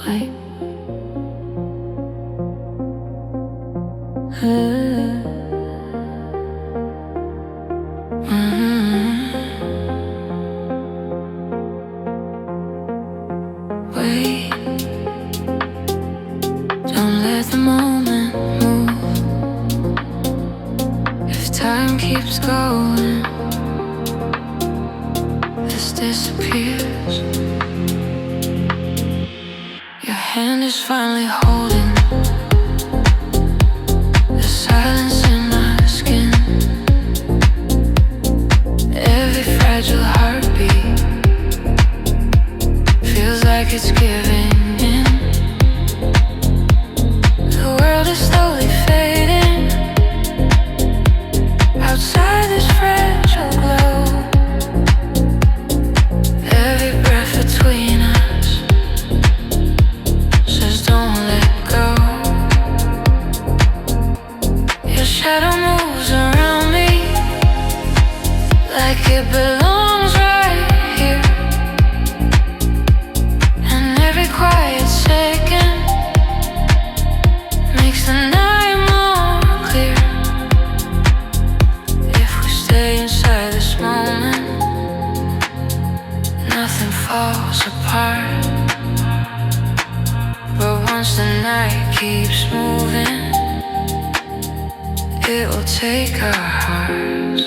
way. Wait, don't let the moment move. If time keeps going, this disappears. Your hand is finally holding the silence in my skin. Every fragile heartbeat feels like it's giving in. The world is slowly fading outside this fragile globe. Every breath between us says don't let go. Your shadow moves around me like it belongs right here. And every quiet second makes the night more clear. If we stay inside this moment, nothing falls apart. But once the night keeps moving, it will take our hearts.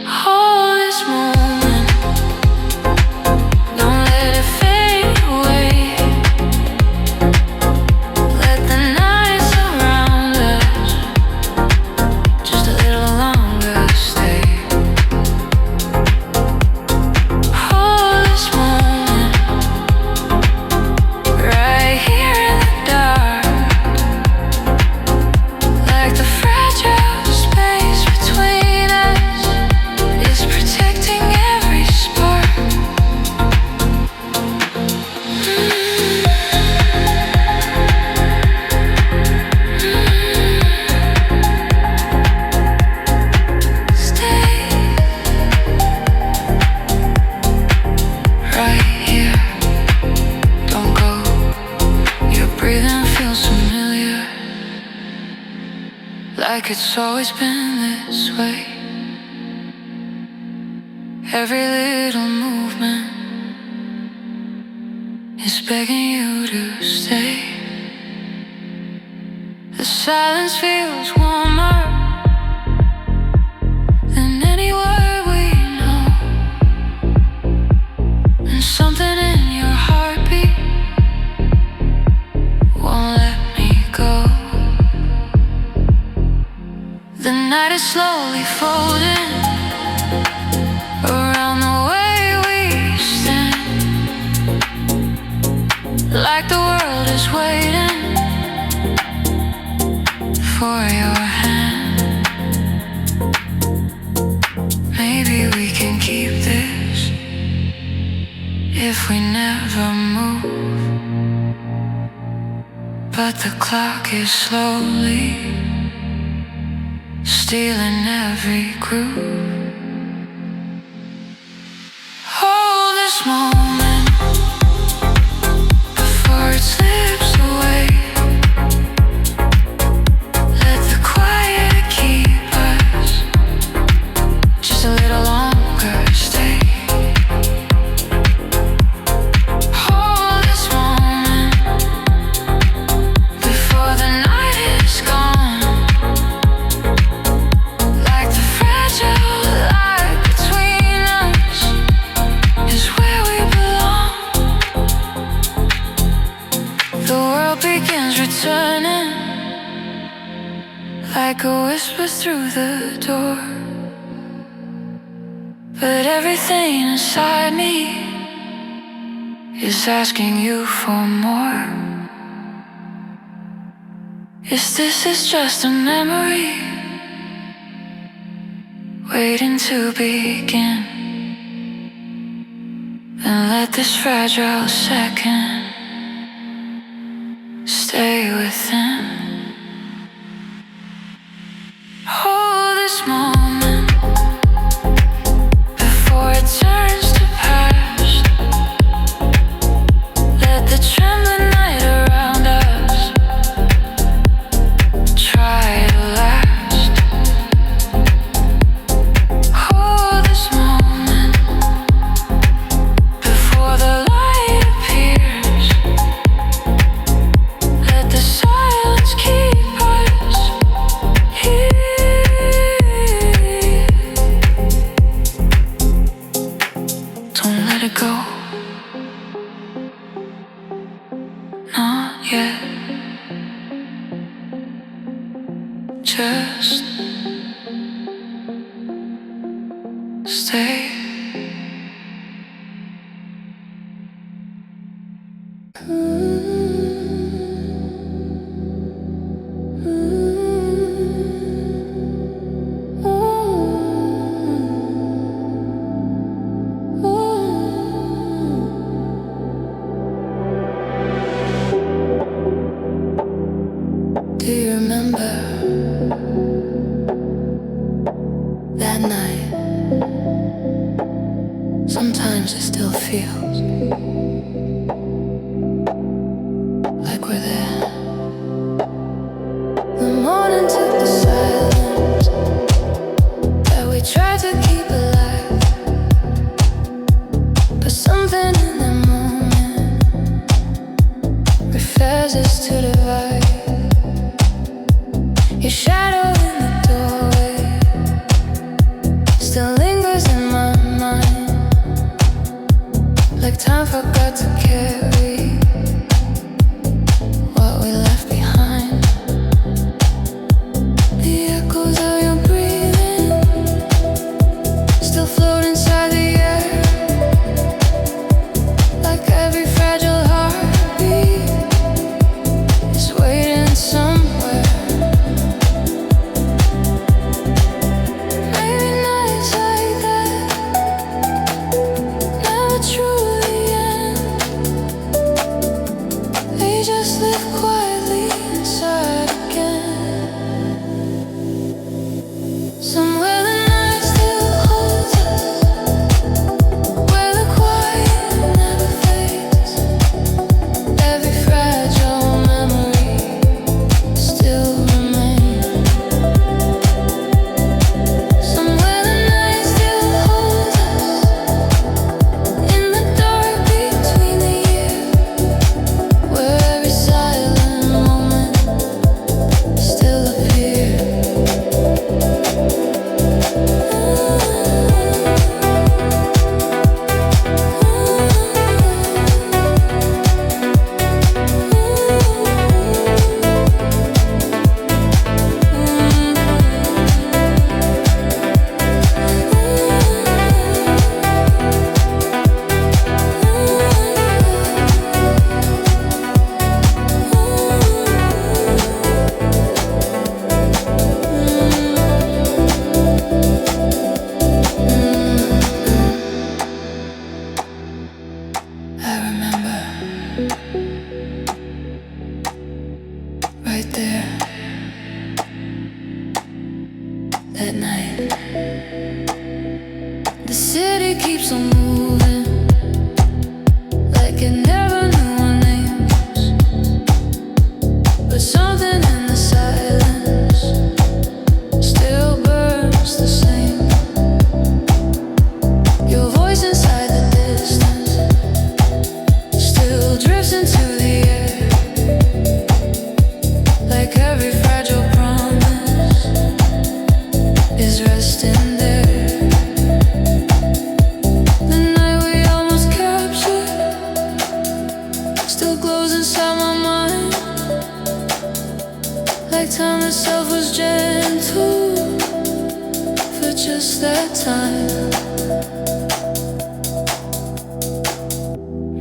Hold this moment, don't let it fade away. Let the night surround us just a little longer, stay. Hold this moment right here in the dark, like the fragile space between us is protecting every spark. Stay right here, don't go. Your breathing feels familiar, like it's always been this way. Every little movement is begging you to stay. The silence feels warmer than any word we know. And something in your heartbeat won't let me go. The night is slowly folding around the way we stand, like the world is waiting for your hand. Maybe we can keep this if we never move. But the clock is slowly stealing every groove. Hold this moment before it slips away. Let the quiet keep us just a little longer, stay. Hold this moment before the night is gone, like the fragile light between us is where we belong. The world begins returning like a whisper through the door. But everything inside me is asking you for more. Is this just a memory waiting to begin? Then let this fragile second stay within. Hold this moment before it turns to past. Do you remember that night? Sometimes it still feels like we're there. The morning took the silence that we tried to keep alive, but something in the moment refuses to divide. Your shadow in the doorway still lingers in my mind, like time forgot to carry what we left behind. The echoes of your breathing still float inside the air, like every fragile heartbeat is waiting somewhere. Just live quietly inside again. Somewhere the night still holds us, where the quiet never fades. Every fragile memory still remains. Somewhere the night still holds us, in the dark between the years, where every silent moment still appears. I remember right there that night. The city keeps on moving like it never knew our names, but something in the silence still burns the same. Your voice inside the distance still drifts into the air, like every fragile promise is resting there. The night we almost captured still glows inside my mind, like time itself was gentle for just that time.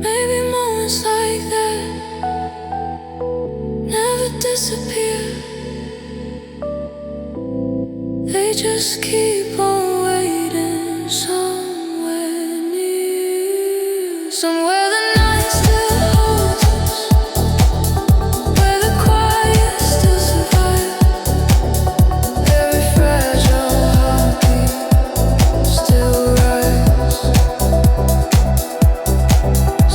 Maybe moments like that never disappear. They just keep on waiting somewhere near. Somewhere the night still holds us, where the quiet still survives. Every fragile heartbeat still rises.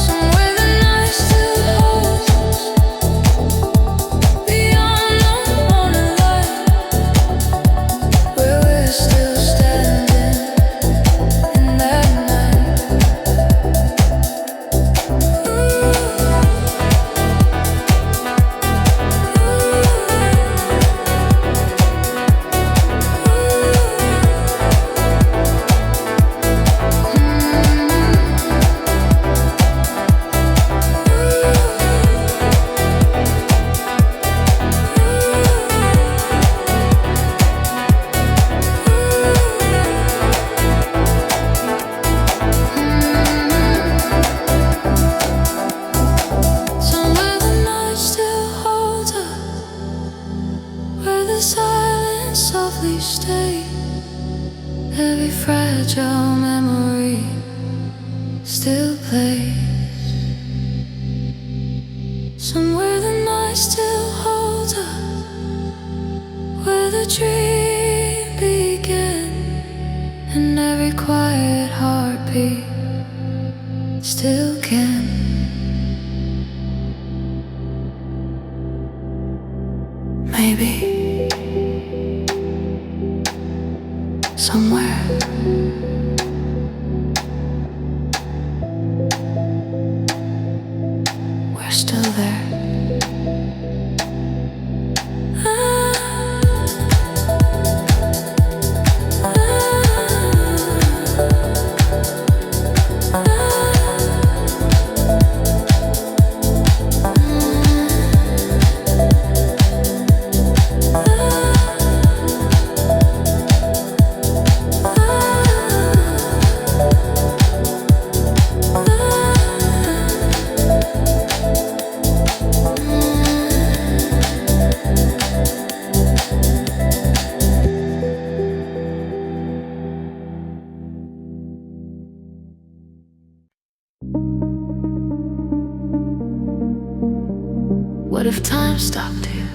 Somewhere the night still holds us, beyond the morning light, where we're still standing in that night. still plays. Somewhere the night still holds us, where the dream began, and every quiet heartbeat still can. Maybe somewhere we're still there. What if time stopped here?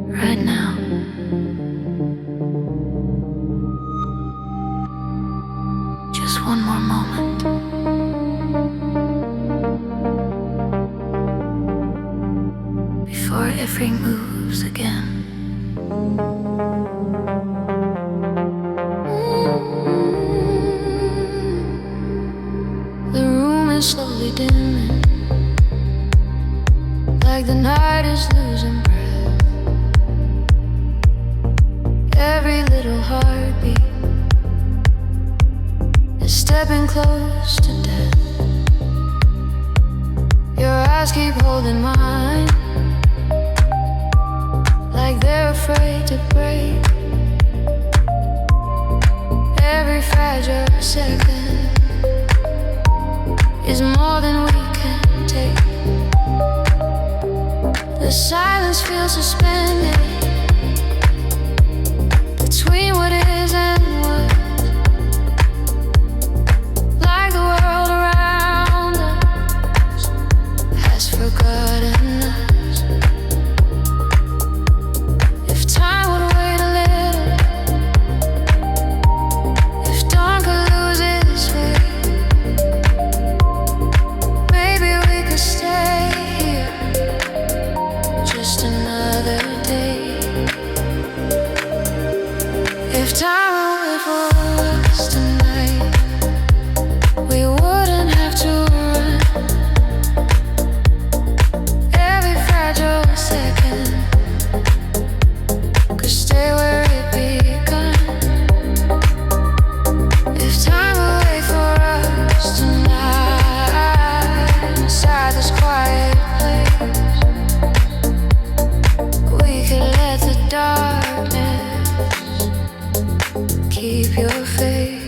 Right now. Just one more moment. Before every moves again. Slowly dimming, like the night is losing breath. Every little heartbeat is stepping close to death. Your eyes keep holding mine, like they're afraid to break. Every fragile second is more than we can take. The silence feels suspended between what is and what. Like the world around us has forgotten us. If time would wait a little, if dawn could lose its way, stay here just another day. If time were wait for us tonight, we wouldn't have to run. Every fragile second could stay where it begun. If time were wait for us tonight, inside this quiet place, we could let the darkness keep your face.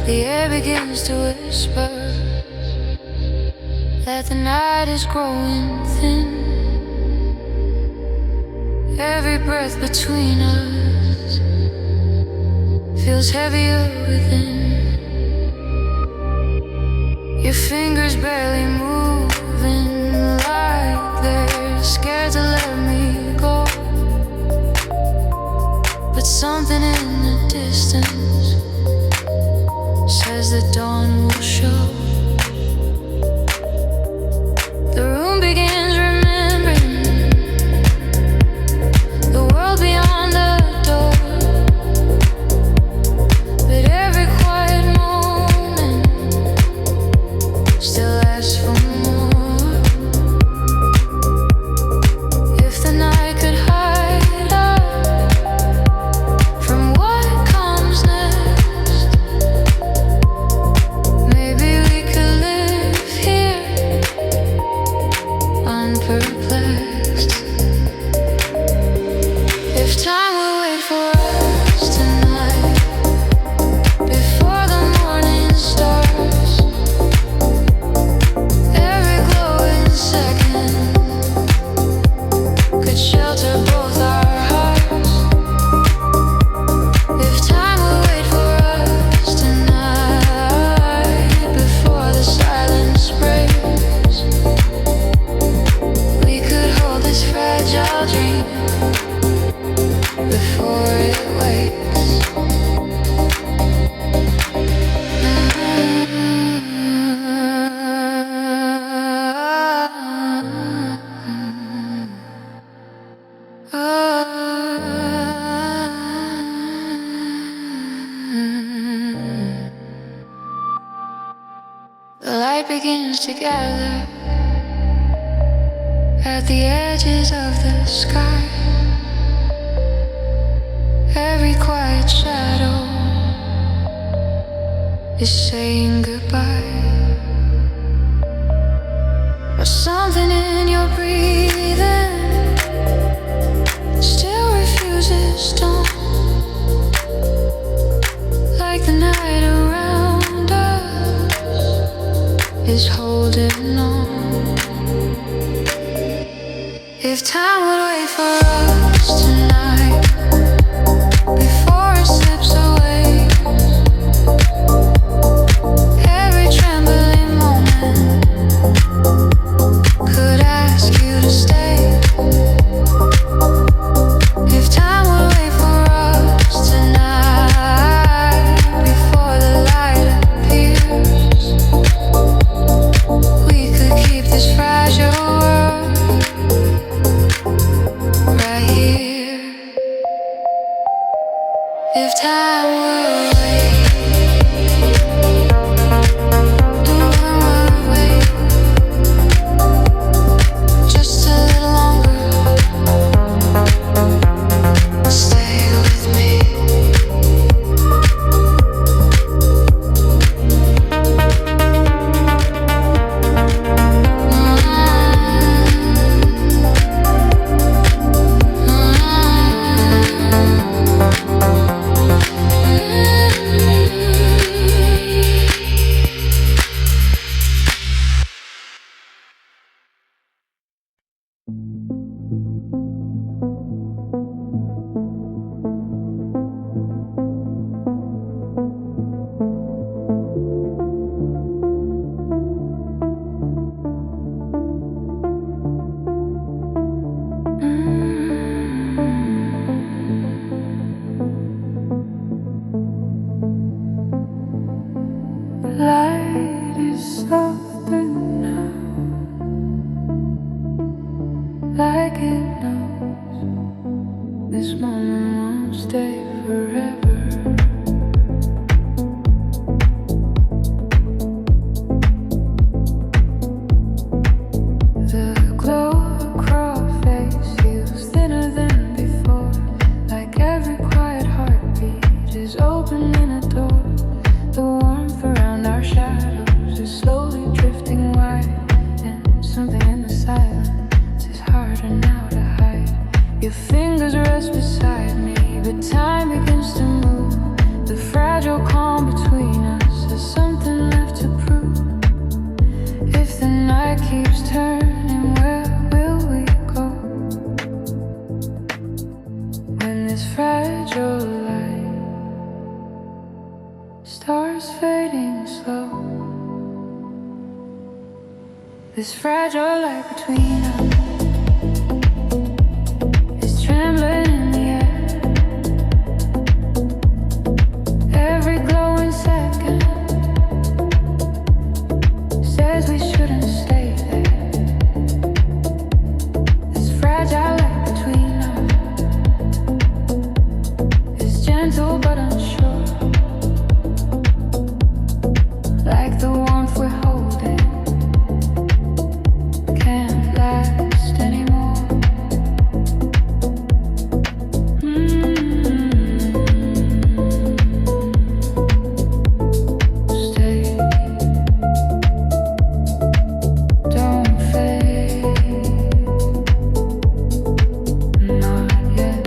The air begins to whisper that the night is growing thin. Every breath between us feels heavier within. Your fingers barely moving, like they're scared to let me go. But something in the distance says the dawn will show. The room begins remembering the world beyond the door. But every quiet moment still asks for together at the edges of the sky. Every quiet shadow is saying goodbye. But something in your breathing still refuses dawn. Like the night around us is holding on. If time would wait for us tonight before it slips away, every trembling moment could ask you to stay. If time would wait for us tonight before the light appears, we could keep this fragile world right here. If time would wait, just a little longer, stay with me. Light is softer now, like it knows this moment won't stay forever. The glow across face feels thinner than before, like every quiet heartbeat is opening a door. The warmth around our shadows is slowly drifting wide, and something in the silence is harder now to hide. Your fingers rest beside me, but time begins to move. The fragile calm between us has something left to prove. If the night keeps turning, where will we go? When this fragile light starts fading slow, this fragile light between us is trembling in the air. Every glowing second says we shouldn't stay there. This fragile light between us is gentle but unsure, like the warmth we're holding can't last anymore. Stay, don't fade, not yet.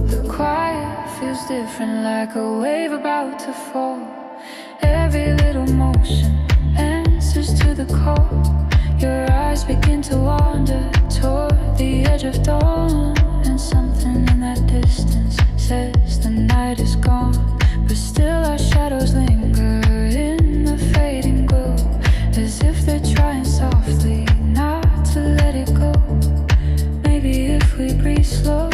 The quiet feels different, like a wave about to fall. Every little motion answers to the call. Your eyes begin to wander toward the edge of dawn, and something in that distance says the night is gone. But still our shadows linger in the fading glow, as if they're trying softly not to let it go. Maybe if we breathe slow,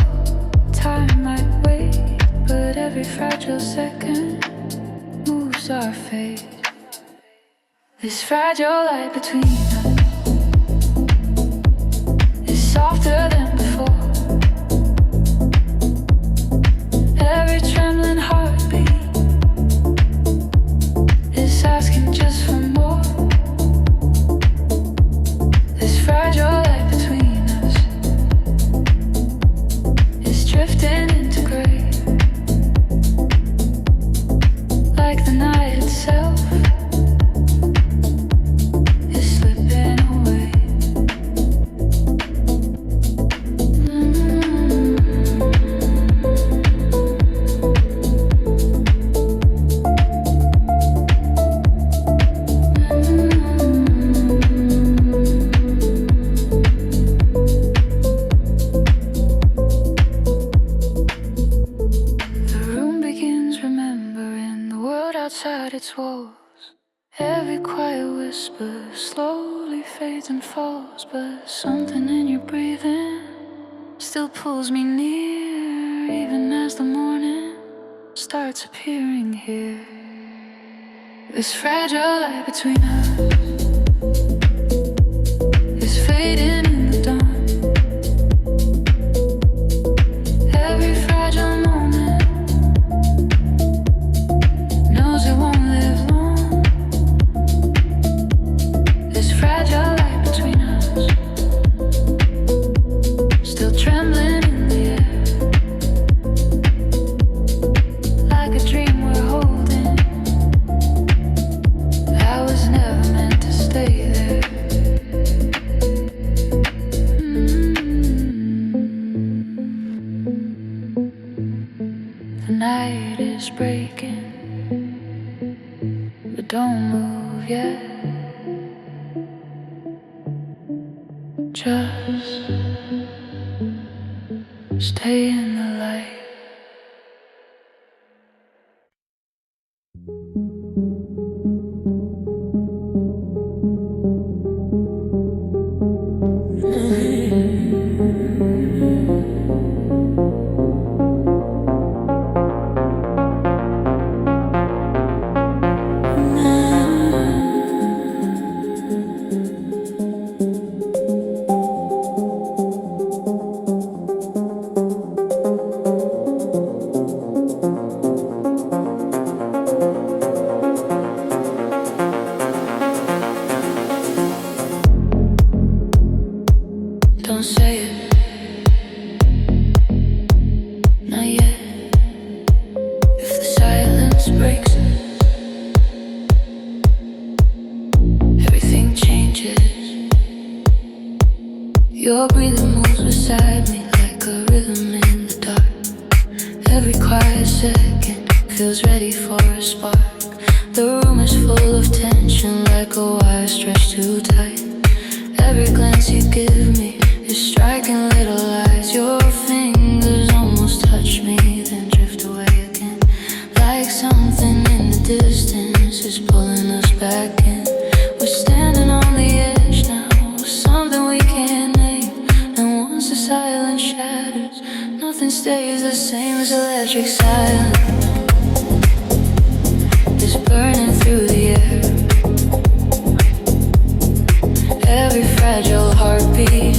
time might wait, but every fragile second moves our fate. This fragile light between us is softer than before. Every trembling heartbeat its walls. Every quiet whisper slowly fades and falls, but something in your breathing still pulls me near, even as the morning starts appearing here. This fragile light between us is fading in the dawn. Every fragile moment knows it won't live long. This fragile light between us still trembling in the air, like a dream we're holding that was never meant to stay there. The night is breaking, but don't move yet. Just stay in the light. Don't say it, not yet. If the silence breaks, everything changes. Your breathing moves beside me like a rhythm in the dark. Every quiet second feels ready for a spark. The room is full of tension, like a wire stretched too tight. Every glance you give me is striking little lies. Your fingers almost touch me, then drift away again, like something in the distance is pulling us back in. We're standing on the edge now, something we can't name. And once the silence shatters, nothing stays the same. As electric silence is burning through the air. Every fragile heartbeat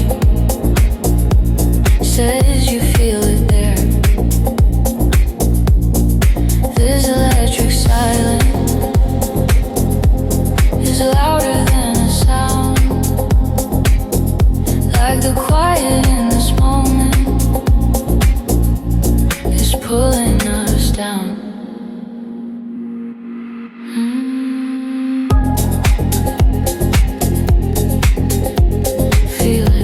says you feel it there. This electric silence is louder than a sound, like the quiet in this moment is pulling us down. Feel it.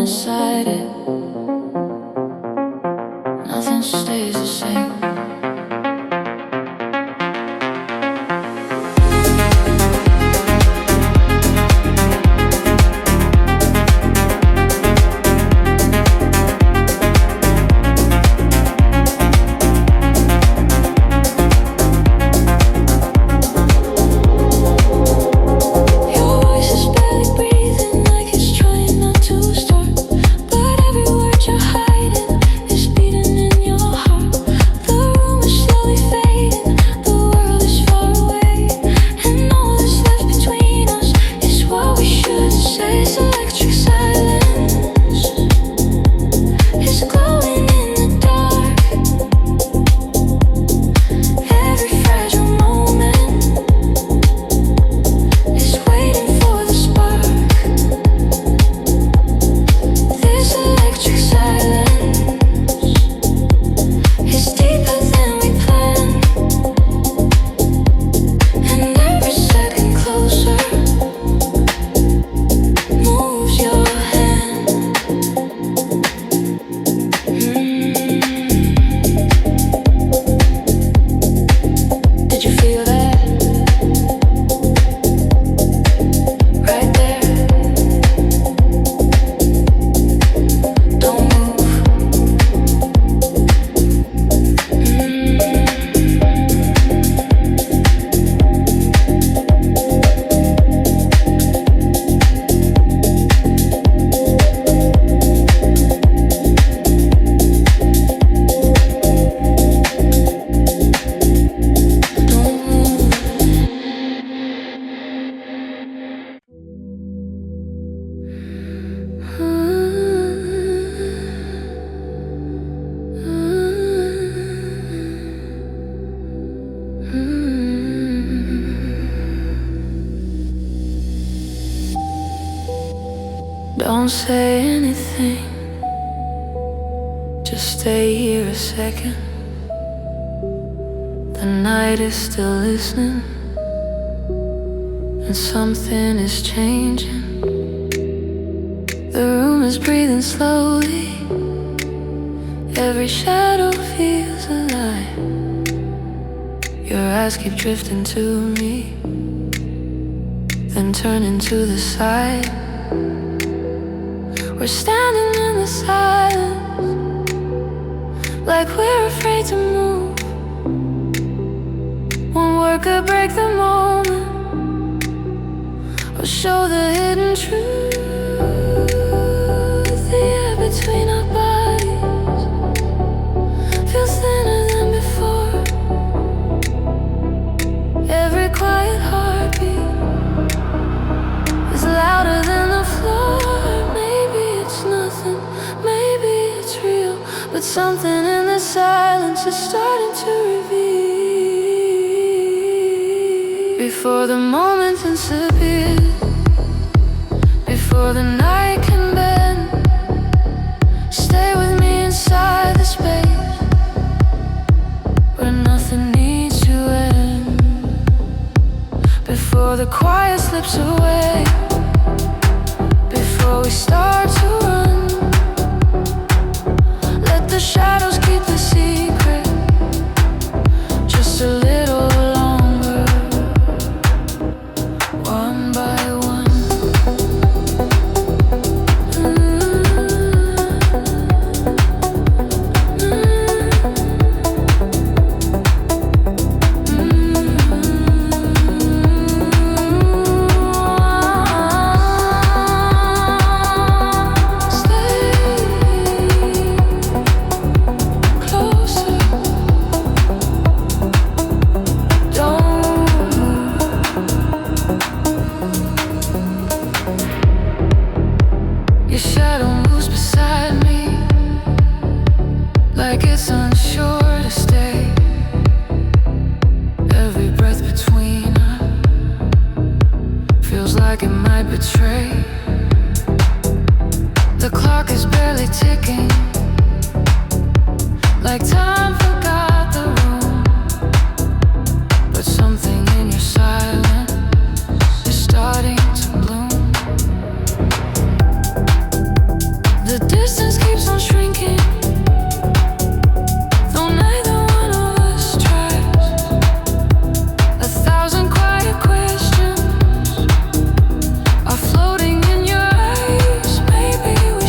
Inside it, nothing stays the same. Don't say anything, just stay here a second. The night is still listening, and something is changing. The room is breathing slowly, every shadow feels alive. Your eyes keep drifting to me, then turning to the side. We're standing in the silence, like we're afraid to move. One word could break the moment, or show the hidden truth. The air between our bodies feels thinner than before. Every quiet heartbeat is louder than the floor. Maybe it's nothing, maybe it's real, but something in the silence is starting to reveal. Before the moment disappears, before the night can bend, stay with me inside the space where nothing needs to end. Before the quiet slips away, before we start to run, let the shadows keep the secret just a little longer, one by one. Your shadow moves beside me, like it's unsure to stay. Every breath between us feels like it might betray. The clock is barely ticking, like time forgot the room. But something in your silence is starting to bloom. The distance keeps on shrinking, though neither one of us tries. 1,000 quiet questions are floating in your eyes. Maybe we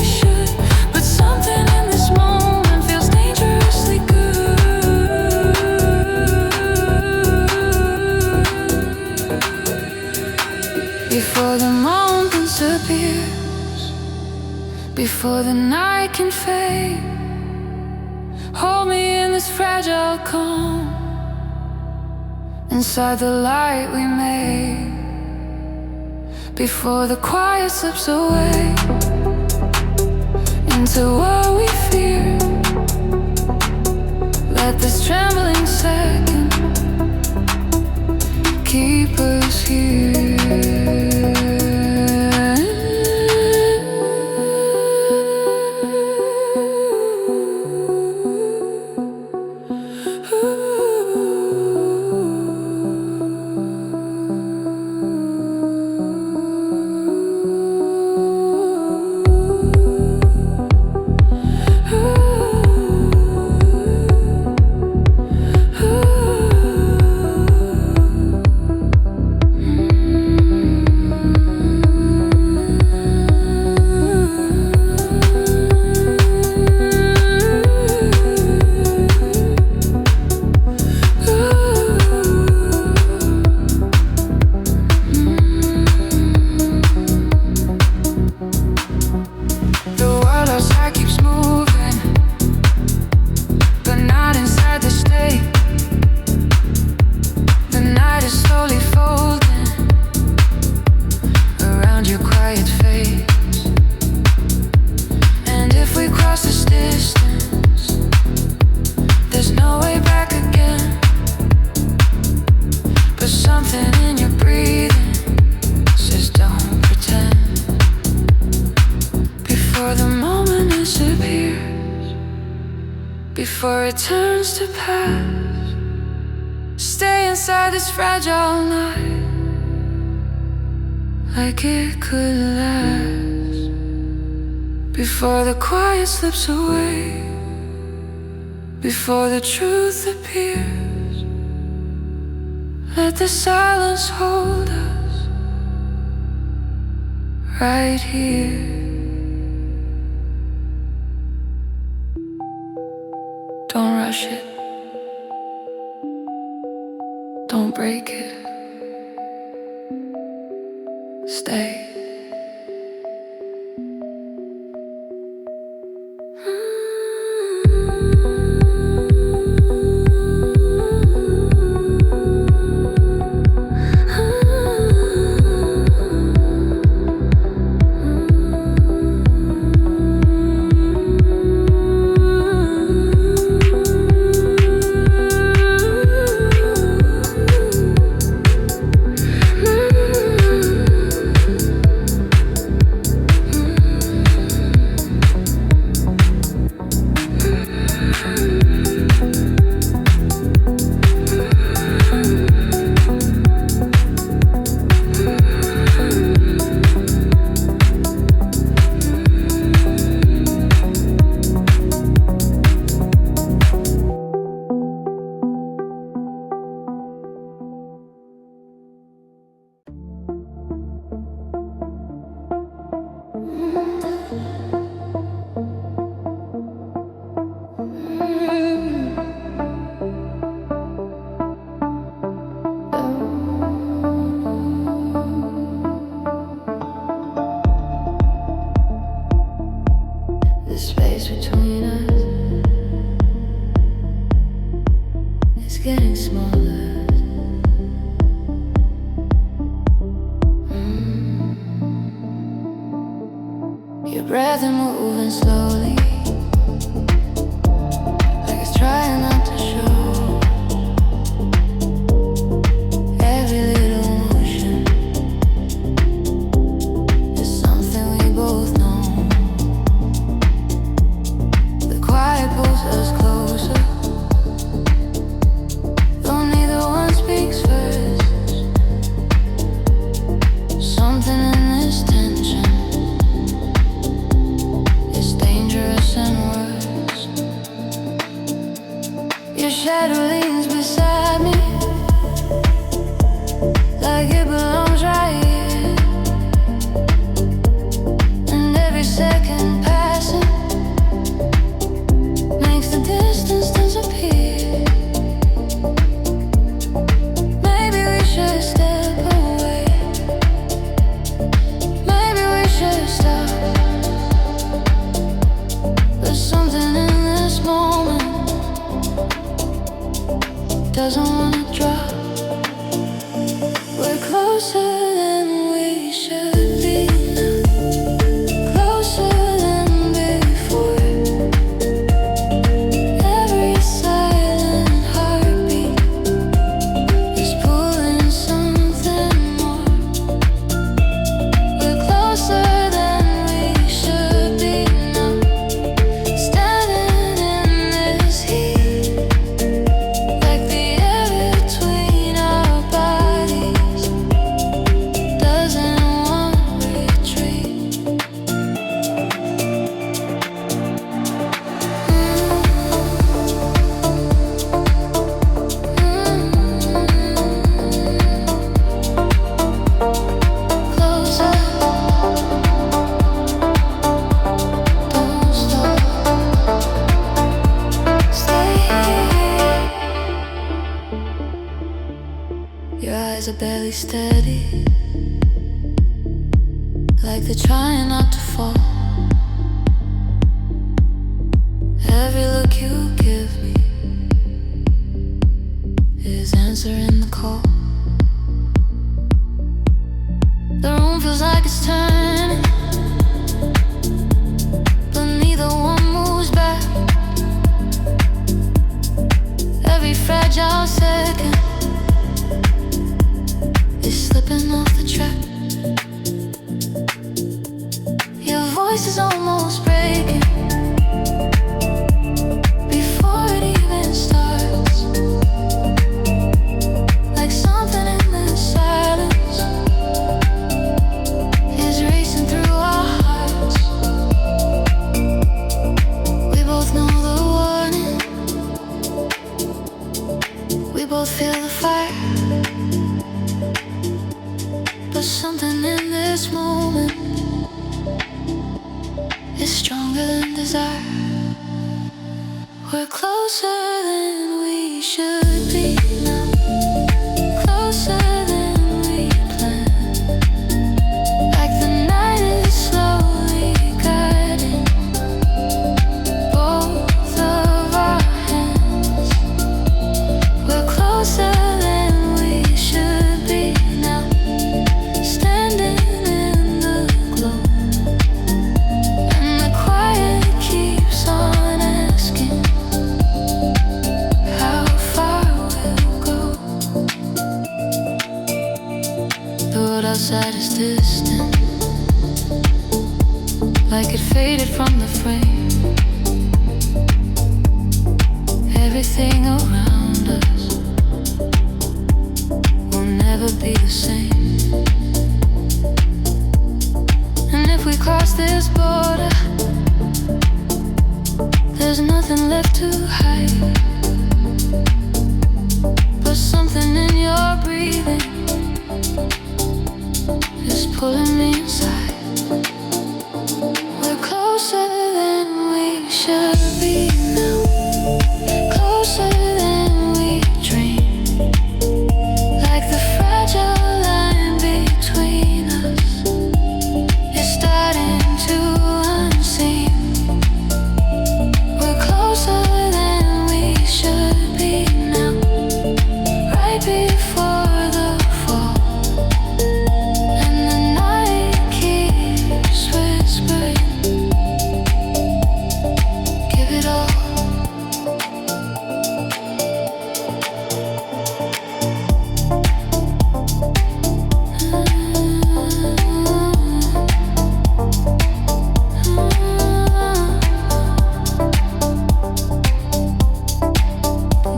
should, but something in this moment feels dangerously good. Before the moment disappears, before the night can fade, hold me in this fragile calm, inside the light we made. Before the quiet slips away into what we fear, let this trembling second keep us here. it turns to pass. Stay inside this fragile night, like it could last, before the quiet slips away, before the truth appears. Let the silence hold us right here. Don't rush it, don't break it, stay. The space between us is getting smaller. Your breath is moving slowly, like it's trying not to show. Every little motion is something we both know. The quiet pulls us closer, though neither one speaks first. Something in this tension is dangerous and worse. Your shadow leans beside me, like it belongs right here. And every second passing makes the distance disappear. Maybe we should step away, maybe we should stop. There's something in this moment doesn't wanna drop. We're closer than we should be now, closer than before. Every silent heartbeat is pulling something more. We're closer than we should be now, standing in this heat, like the air between our bodies doesn't want retreat. Closer, don't stop, stay. Your eyes are barely steady, like they're trying not to fall. Every look you give me is answering the call. The room feels like it's turning, but neither one moves back. Every fragile second is slipping off the track. Your voice is almost breaking before it even something in this moment is stronger than desire. We're closer than we should be now, closer than we planned. Like the night is slowly guiding both of our hands. We're closer than we should be now, standing in the glow. And the quiet keeps on asking how far we'll go. The world outside is distant, like it faded from the frame. Everything around us will never be the same. And if we cross this border, there's nothing left to hide, but something in your breathing is pulling me inside. We're closer than we should be now, closer than we dreamed. Like the fragile line between us is starting to unseam. We're closer than we should be now, right before the fall. And the night keeps whispering, give it all.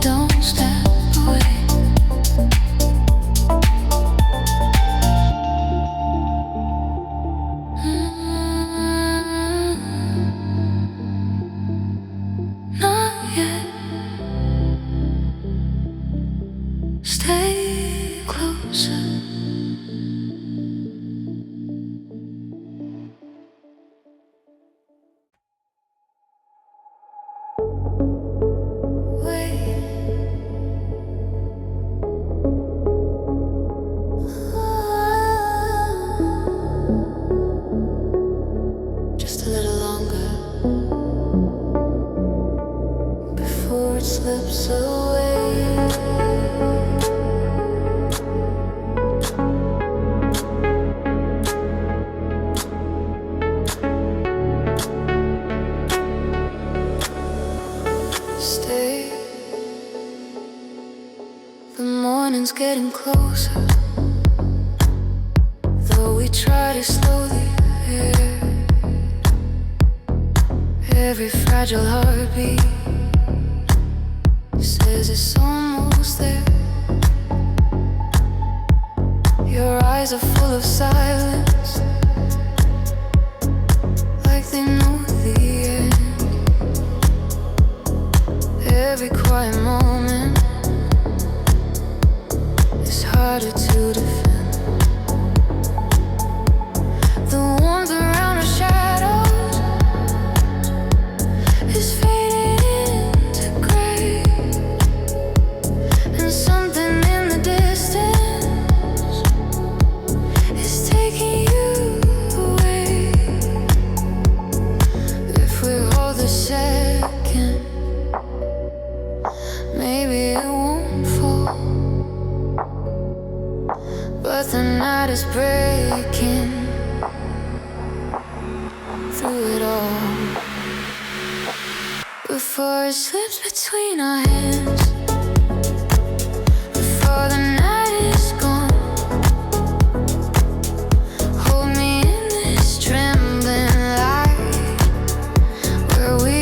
Don't step away. Not yet. Stay closer. Just a little longer before it slips away. Stay. The morning's getting closer, though we try to slow the air. Every fragile heartbeat says it's almost there. Your eyes are full of silence, like they know the end. Every quiet moment is harder to defend. The warmth around our shadows is fading into gray, and something in the distance is taking you away. If we hold the second, maybe it won't fall. But the night is breaking through it all. Before it slips between our hands, before the night is gone, hold me in this trembling light where we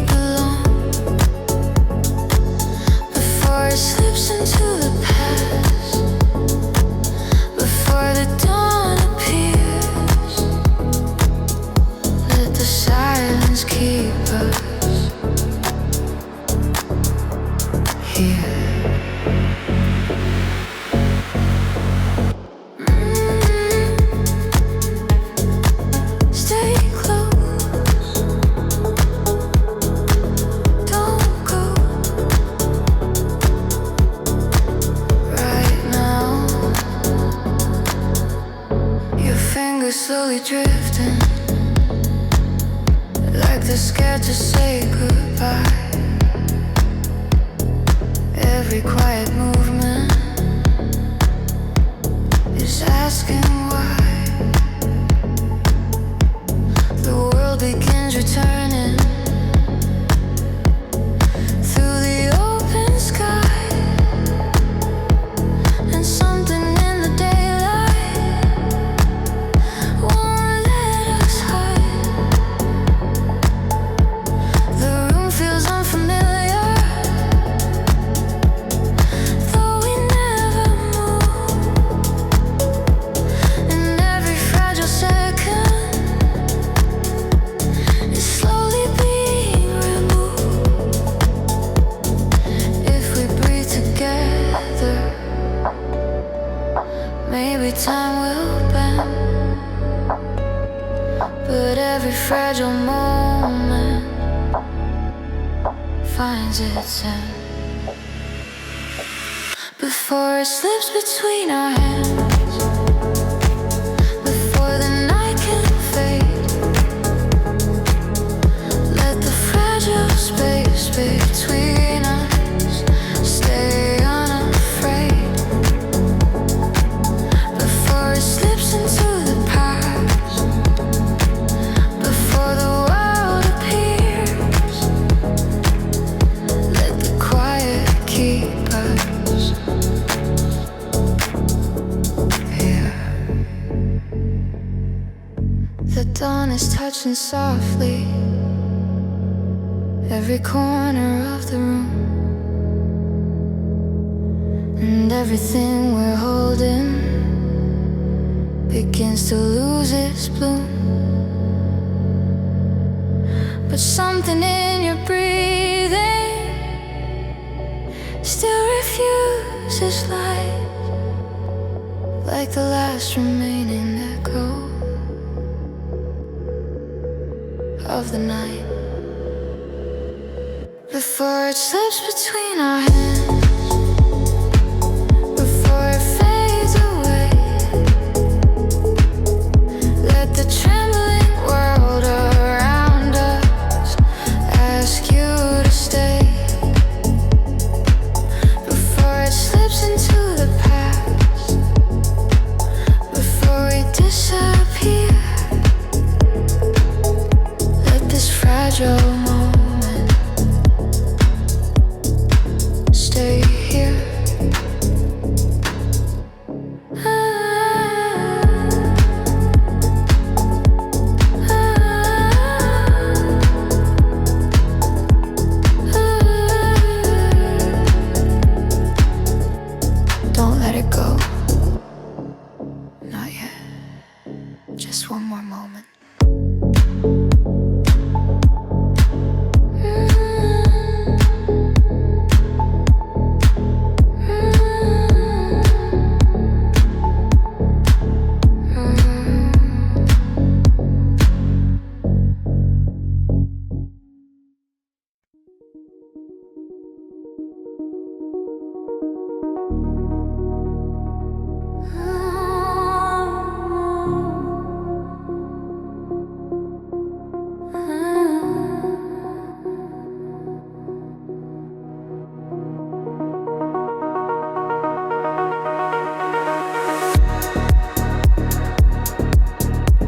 belong. Before it slips into the past, before the dawn appears, let the silence keep us. slowly drifting, like they're scared to say goodbye. Every quiet movement is asking why. The world begins returning through the open sky, and something in the daylight won't let us hide. The room feels unfamiliar, though we never move. And every fragile second is slowly being removed. If we breathe together, maybe time will bend. But every fragile moment finds its end before it slips between our hands, before the night can fade. Let the fragile space between us stay unafraid, before it slips into the past, before the world appears. Let the quiet keep us here. The dawn is touching softly every corner of the room, and everything we're holding begins to lose its bloom. But something in your breathing still refuses light, like the last remaining echo of the night. Before it slips between our hands, before it fades away, let the trembling world around us ask you to stay. Before it slips into the past, before we disappear, let this fragile moment stay here. Don't let it go. Not yet. Just one more moment.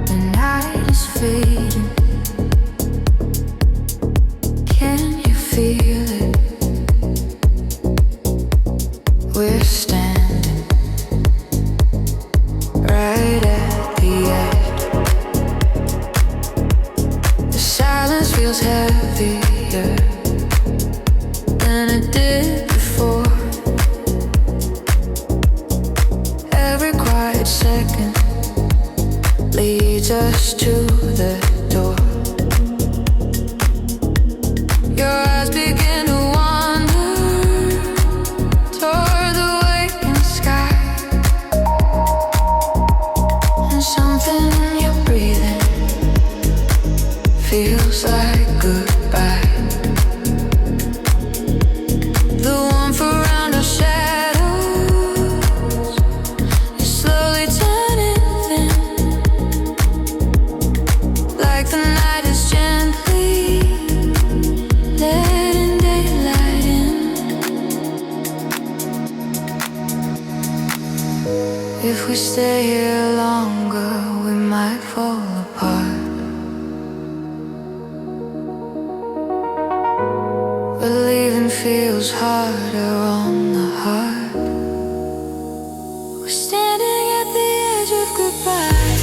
The night is fading. Can you feel it? We're standing right at the edge. The silence feels heavier than it did before. Every quiet second leads us to the door. Your eyes begin to wander toward the waking sky, and something in your breathing feels like goodbye. The warmth around our shadows is slowly turning thin, feels harder on the heart. We're standing at the edge of goodbye,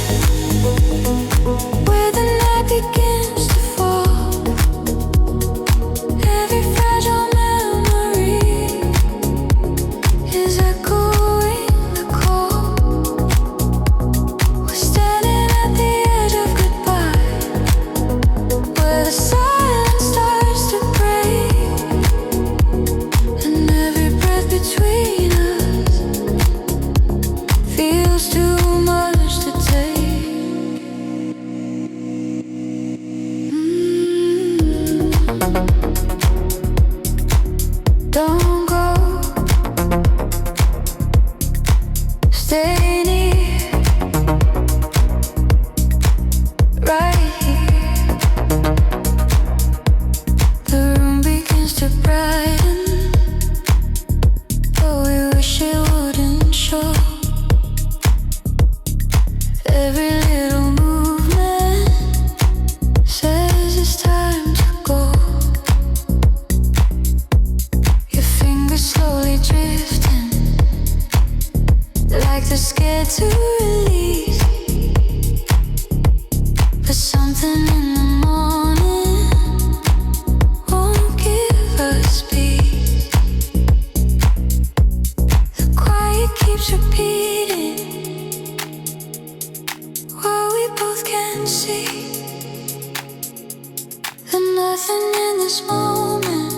where the night begins to fall. Every fragile memory is echoing the call. We're standing at the edge of goodbye, where the silence starts to break, and every breath between us feels too much to take. Don't go, stay near, right here. The room begins to brighten, but we wish it wouldn't show. Every little movement says it's time to go. Your fingers slowly drifting, like they're scared to release. But something in the morning won't give us peace. The quiet keeps repeating what we both can see, that nothing in this moment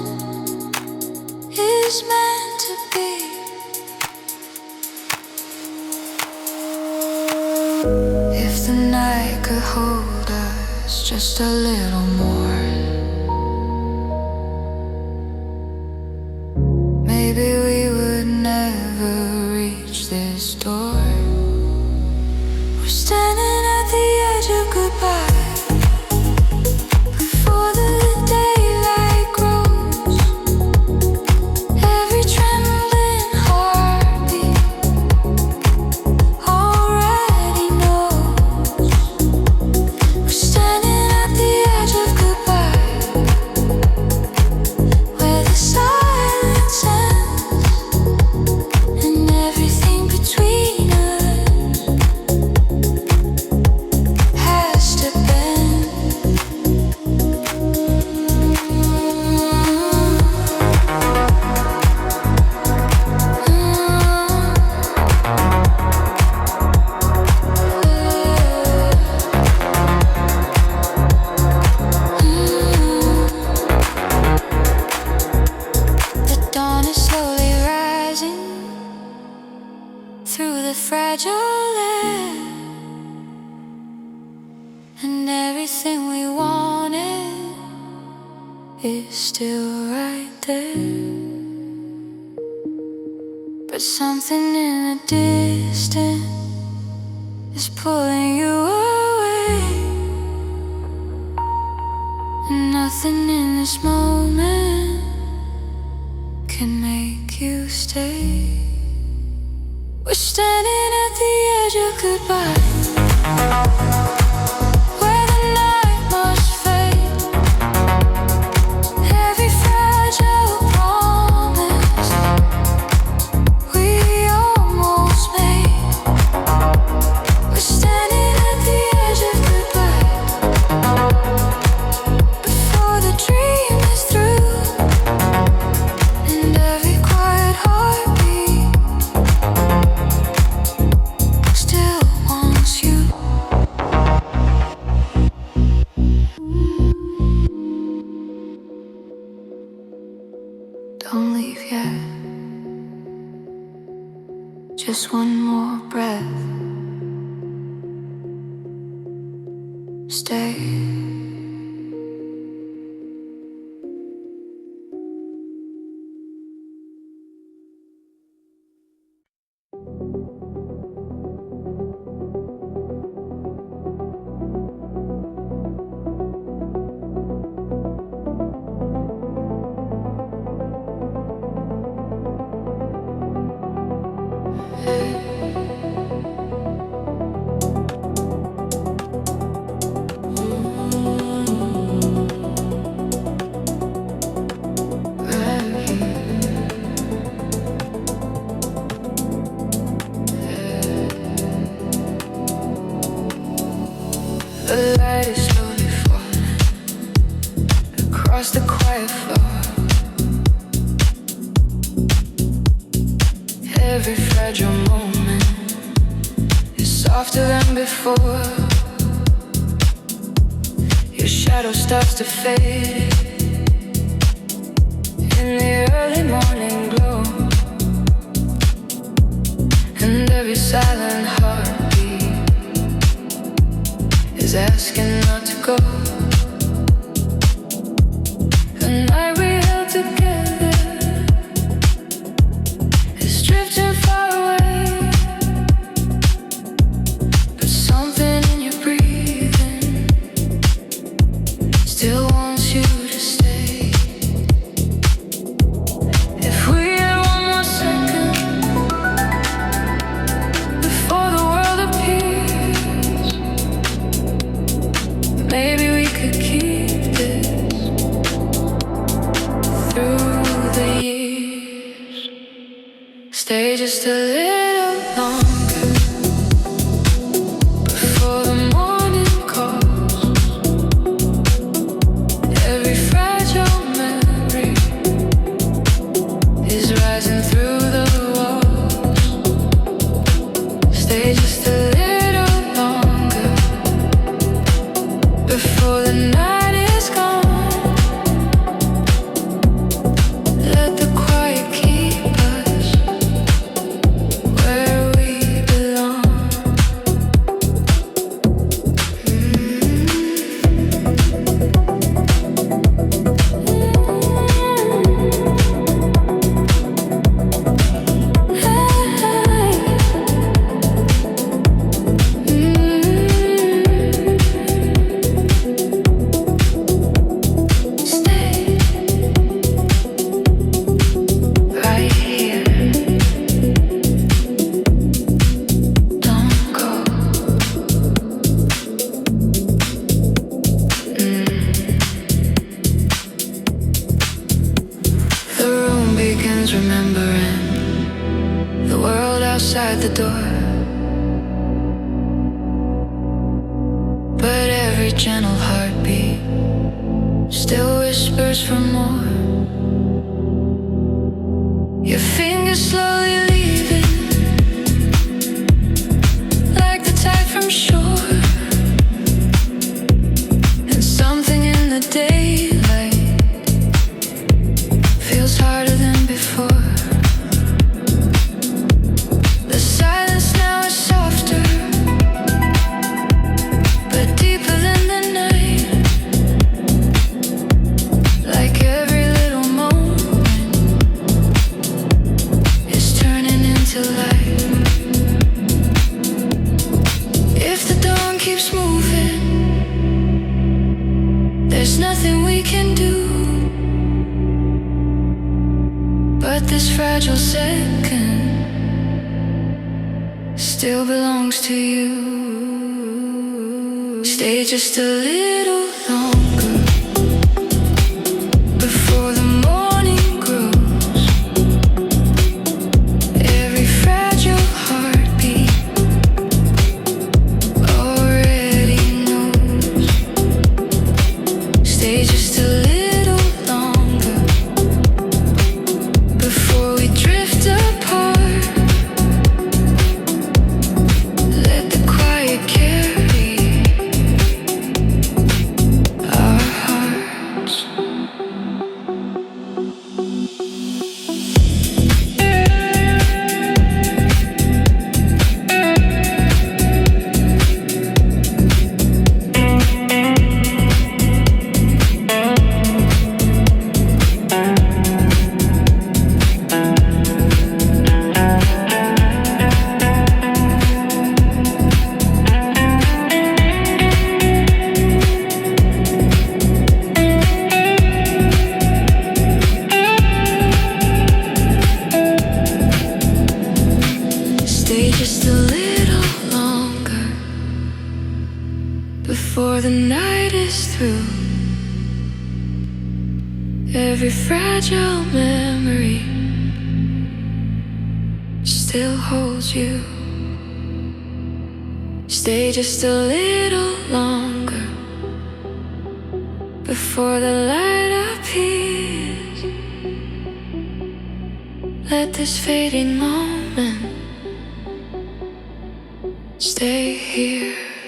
is meant to be. If the night could hold us just a little more, maybe we would never reach this door. We're standing at the edge of goodbye, before the daylight grows. Every trembling heartbeat already knows. We're standing at the edge of goodbye, where the silence ends, and everything between us has to bend. The dawn is slowly rising through the fragile air, and everything we wanted is still right there. But something in the distance is pulling you away, and nothing in this moment can make you stay. We're standing at the edge of goodbye, where the night must fade. Every fragile promise we almost made. We're standing at the edge of goodbye, before the dream is through, and every quiet heartbeat still wants you. Don't leave yet, just one more breath. Stay. The light is slowly falling across the quiet floor. Every fragile moment is softer than before. Your shadow starts to fade in the early morning glow, and every silent heartbeat is asking not to go. The night we held together is drifting far away, but something in your breathing still wants you to stay. If we had one more second before the world appears, maybe we could keep this through the years. Stay just a little longer before the morning calls. Every fragile memory is rising through the walls. Stay just a little longer before the night is gone. Let the quiet keep us where we belong. Stay right here. Don't go. The room begins remembering the world outside the door, but every gentle heartbeat still whispers for more. Your fingers slowly leaving like the tide from shore, and something in the daylight feels harder than before. The silence now is softer, but deeper than the night. Like every little moment is turning into light. If the dawn keeps moving, there's nothing we can do. But this fragile second still belongs to you. Stay just a little longer before the morning grows. Every fragile heartbeat already knows. Stay just a little longer before we drift apart. Let the quiet carry our hearts. Stay just a little longer before the night is through. Every fragile memory still holds you. Stay just a little longer before the light appears. Let this fading moment stay here.